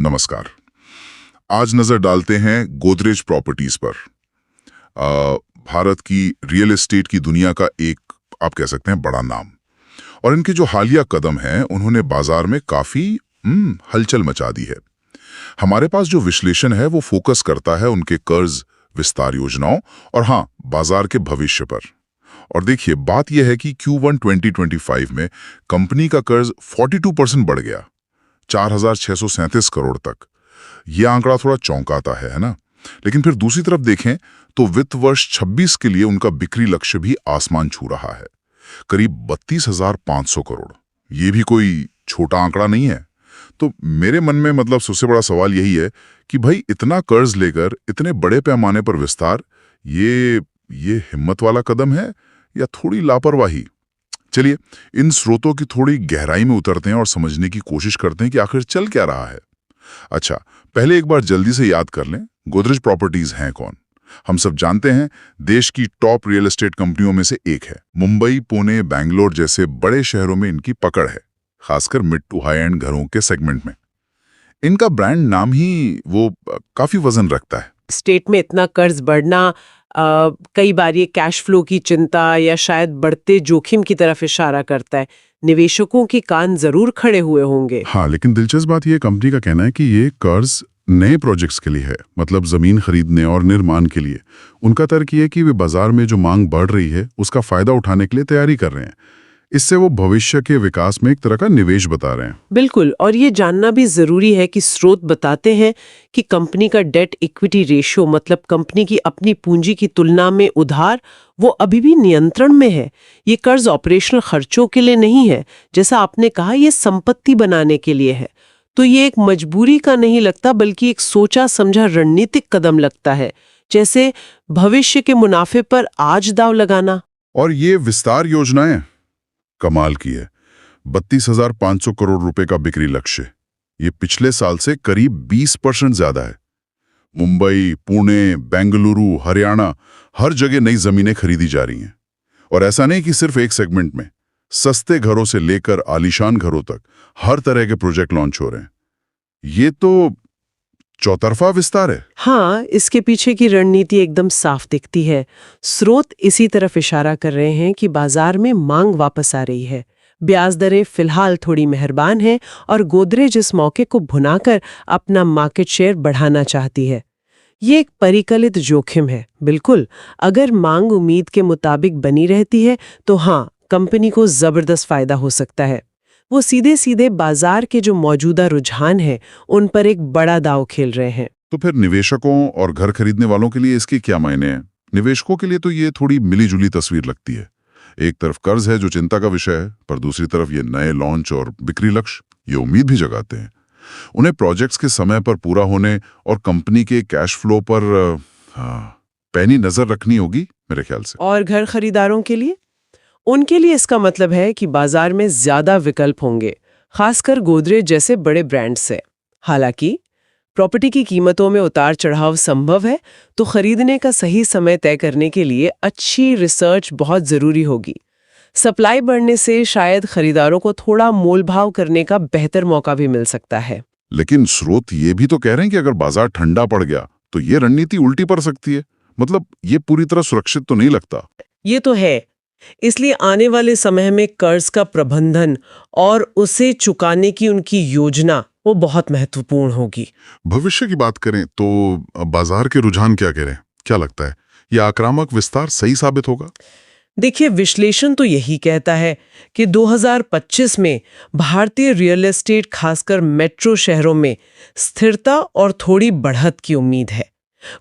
नमस्कार। आज नजर डालते हैं गोदरेज प्रॉपर्टीज पर। भारत की रियल एस्टेट की दुनिया का एक, आप कह सकते हैं, बड़ा नाम। और इनके जो हालिया कदम हैं उन्होंने बाजार में काफी हलचल मचा दी है। हमारे पास जो विश्लेषण है वो फोकस करता है उनके कर्ज विस्तार योजनाओं और हाँ, बाजार के भविष्य पर। और देखिए, बात यह है कि Q1 2025 में कंपनी का कर्ज 42% बढ़ गया, 4,637 करोड़ तक। यह आंकड़ा थोड़ा चौंकाता है ना? लेकिन फिर दूसरी तरफ देखें तो वित्त वर्ष 26 के लिए उनका बिक्री लक्ष्य भी आसमान छू रहा है, करीब 32,500 करोड़। ये भी कोई छोटा आंकड़ा नहीं है। तो मेरे मन में सबसे बड़ा सवाल यही है कि भाई, इतना कर्ज लेकर इतने बड़े पैमाने पर विस्तार, ये हिम्मत वाला कदम है या थोड़ी लापरवाही? चलिए, इन स्रोतों की थोड़ी गहराई में उतरते हैं और समझने की कोशिश करते हैं कि आखिर चल क्या रहा है। अच्छा, पहले एक बार जल्दी से याद कर लें, गोदरेज प्रॉपर्टीज हैं कौन? हम सब जानते हैं, देश की टॉप रियल एस्टेट कंपनियों में से एक है। मुंबई, पुणे, बैंगलोर जैसे बड़े शहरों में इनकी पकड़ है, खासकर मिड टू हाई एंड घरों के सेगमेंट में। इनका ब्रांड नाम ही वो काफी वजन रखता है। स्टेट में इतना कर्ज बढ़ना कई बार ये कैश फ्लो की चिंता या शायद बढ़ते जोखिम की तरफ इशारा करता है। निवेशकों के कान जरूर खड़े हुए होंगे। हाँ, लेकिन दिलचस्प बात ये कंपनी का कहना है कि ये कर्ज नए प्रोजेक्ट्स के लिए है, मतलब जमीन खरीदने और निर्माण के लिए। उनका तर्क ये है कि वे बाजार में जो मांग बढ़ रही है उसका फायदा उठाने के लिए तैयारी कर रहे हैं। इससे वो भविष्य के विकास में एक तरह का निवेश बता रहे हैं। बिल्कुल, और ये जानना भी जरूरी है कि स्रोत बताते हैं कि कंपनी का डेट इक्विटी रेशियो, मतलब कंपनी की अपनी पूंजी की तुलना में उधार, वो अभी भी नियंत्रण में है। ये कर्ज ऑपरेशनल खर्चों के लिए नहीं है, जैसा आपने कहा, ये संपत्ति बनाने के लिए है। तो ये एक मजबूरी का नहीं लगता, बल्कि एक सोचा समझा रणनीतिक कदम लगता है, जैसे भविष्य के मुनाफे पर आज दांव लगाना। और ये विस्तार योजनाएं कमाल की है। 32,500 करोड़ रुपए का बिक्री लक्ष्य, ये पिछले साल से करीब 20% ज्यादा है। मुंबई, पुणे, बेंगलुरु, हरियाणा, हर जगह नई जमीनें खरीदी जा रही हैं। और ऐसा नहीं कि सिर्फ एक सेगमेंट में, सस्ते घरों से लेकर आलीशान घरों तक हर तरह के प्रोजेक्ट लॉन्च हो रहे हैं। ये तो चौतरफा विस्तार है। हाँ, इसके पीछे की रणनीति एकदम साफ दिखती है। स्रोत इसी तरफ इशारा कर रहे हैं कि बाजार में मांग वापस आ रही है, ब्याज दरें फिलहाल थोड़ी मेहरबान हैं और गोदरेज इस मौके को भुनाकर अपना मार्केट शेयर बढ़ाना चाहती है। ये एक परिकलित जोखिम है, बिल्कुल। अगर मांग उम्मीद के मुताबिक बनी रहती है तो हाँ, कंपनी को जबरदस्त फायदा हो सकता है। वो सीधे सीधे बाजार के जो मौजूदा रुझान हैं उन पर एक बड़ा दांव खेल रहे हैं। तो फिर निवेशकों और घर खरीदने वालों के लिए इसके क्या मायने हैं? निवेशकों के लिए तो ये थोड़ी मिलीजुली तस्वीर लगती है। एक तरफ कर्ज है जो चिंता का विषय है, पर दूसरी तरफ ये नए लॉन्च और बिक्री लक्ष्य ये उम्मीद भी जगाते हैं। उन्हें प्रोजेक्ट्स के समय पर पूरा होने और कंपनी के कैश फ्लो पर पैनी नजर रखनी होगी मेरे ख्याल से। और घर खरीदारों के लिए, उनके लिए इसका मतलब है कि बाजार में ज्यादा विकल्प होंगे, खासकर गोदरेज जैसे बड़े ब्रांड से। हालांकि प्रॉपर्टी की कीमतों में उतार चढ़ाव संभव है, तो खरीदने का सही समय तय करने के लिए अच्छी रिसर्च बहुत जरूरी होगी। सप्लाई बढ़ने से शायद खरीदारों को थोड़ा मोलभाव करने का बेहतर मौका भी मिल सकता है। लेकिन स्रोत ये भी तो कह रहे हैं कि अगर बाजार ठंडा पड़ गया तो ये रणनीति उल्टी पड़ सकती है। ये पूरी तरह सुरक्षित तो नहीं लगता। ये तो है। इसलिए आने वाले समय में कर्ज का प्रबंधन और उसे चुकाने की उनकी योजना वो बहुत महत्वपूर्ण होगी। भविष्य की बात करें तो बाजार के रुझान क्या कह रहे हैं? क्या लगता है, यह आक्रामक विस्तार सही साबित होगा? देखिए, विश्लेषण तो यही कहता है कि 2025 में भारतीय रियल एस्टेट, खासकर मेट्रो शहरों में स्थिरता और थोड़ी बढ़त की उम्मीद है।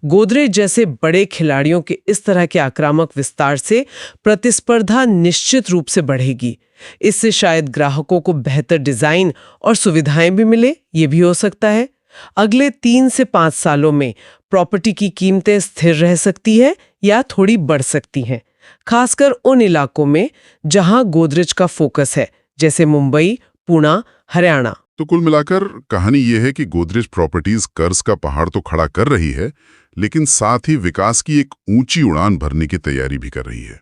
गोदरेज जैसे बड़े खिलाड़ियों के इस तरह के आक्रामक विस्तार से प्रतिस्पर्धा निश्चित रूप से बढ़ेगी। इससे शायद ग्राहकों को बेहतर डिजाइन और सुविधाएं भी मिले, ये भी हो सकता है। अगले 3 से 5 सालों में प्रॉपर्टी की कीमतें स्थिर रह सकती है या थोड़ी बढ़ सकती हैं, खासकर उन इलाकों में जहां गोदरेज का फोकस है, जैसे मुंबई, पुणे, हरियाणा। तो कुल मिलाकर कहानी यह है कि गोदरेज प्रॉपर्टीज कर्ज का पहाड़ तो खड़ा कर रही है, लेकिन साथ ही विकास की एक ऊंची उड़ान भरने की तैयारी भी कर रही है।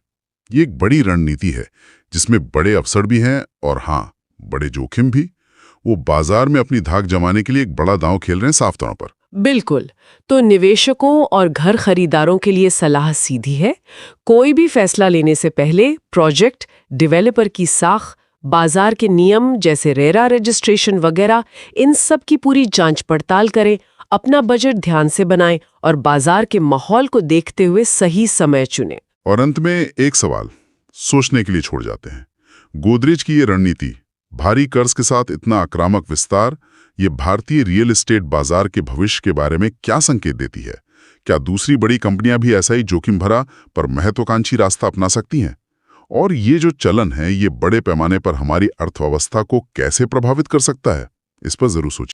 ये एक बड़ी रणनीति है जिसमें बड़े अवसर भी हैं और हाँ, बड़े जोखिम भी। वो बाजार में अपनी धाक जमाने के लिए एक बड़ा दांव खेल रहे हैं साफ तौर पर। बिल्कुल। तो निवेशकों और घर खरीदारों के लिए सलाह सीधी है, कोई भी फैसला लेने से पहले प्रोजेक्ट, डेवलपर की साख, बाजार के नियम जैसे रेरा रजिस्ट्रेशन वगैरह, इन सब की पूरी जांच पड़ताल करें, अपना बजट ध्यान से बनाएं और बाजार के माहौल को देखते हुए सही समय चुनें। और अंत में एक सवाल सोचने के लिए छोड़ जाते हैं। गोदरेज की ये रणनीति, भारी कर्ज के साथ इतना आक्रामक विस्तार, ये भारतीय रियल एस्टेट बाजार के भविष्य के बारे में क्या संकेत देती है? क्या दूसरी बड़ी कंपनियां भी ऐसा ही जोखिम भरा पर महत्वाकांक्षी रास्ता अपना सकती हैं? और ये जो चलन है, ये बड़े पैमाने पर हमारी अर्थव्यवस्था को कैसे प्रभावित कर सकता है? इस पर जरूर सोचिए।